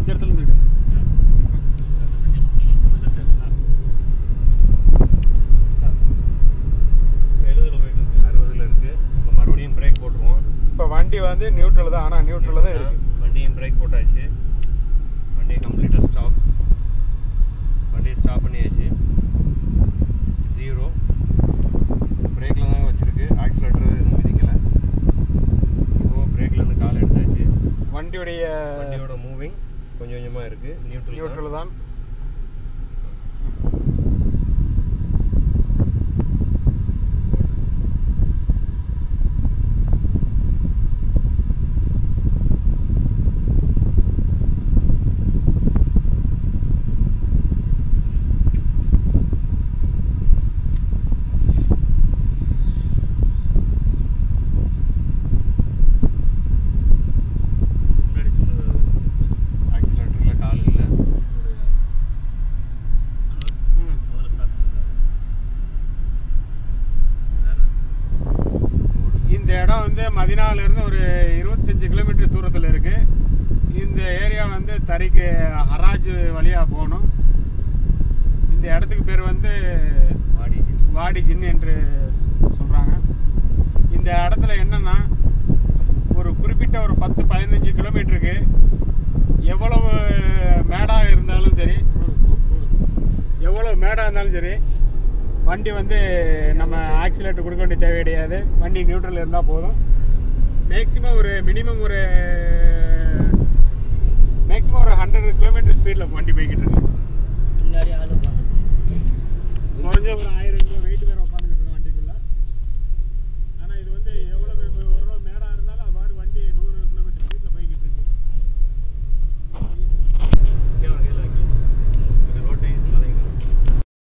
இந்த இடத்துல இருக்கு. மறுபடியும் பிரேக் போட்டுருவோம். இப்போ வண்டி வந்து நியூட்ரல் தான், ஆனால் நியூட்ரல் தான் இருக்குது. வண்டியும் பிரேக் போட்டாச்சு. வண்டியை கம்ப்ளீட்டாக ஸ்டாப் பண்ணியாச்சு. 0 பிரேக்கில் தாங்க வச்சுருக்கு. ஆக்சிலேட்டர் எதுவும் மிதிக்கலை. இப்போது பிரேக்லேருந்து கால் எடுத்தாச்சு. வண்டியோட மூவிங் கொஞ்சம் கொஞ்சமாக இருக்குது. நியூட்ரல் தான். மதினாவிலேருந்து ஒரு 25 கிலோமீட்டர் தூரத்தில் இருக்குது. இந்த ஏரியா வந்து தரிக்கு ஹராஜ் வழியாக போகணும். இந்த இடத்துக்கு பேர் வந்து வாடி ஜின் என்று சொல்கிறாங்க. இந்த இடத்துல என்னென்னா, ஒரு குறிப்பிட்ட ஒரு 10-15 கிலோமீட்டருக்கு எவ்வளவு மேடாக இருந்தாலும் சரி வண்டி வந்து நம்ம ஆக்சிலேட்டர் கொடுக்க வேண்டிய தேவை கிடையாது. வண்டி நியூட்ரல் இருந்தால் போதும். மேக்ஸிமம் ஒரு 100 கிலோமீட்டர் ஸ்பீடில் வண்டி போய்கிட்டு இருக்கு. குறைஞ்ச ஒரு 1000 கிலோ வெயிட் வேறு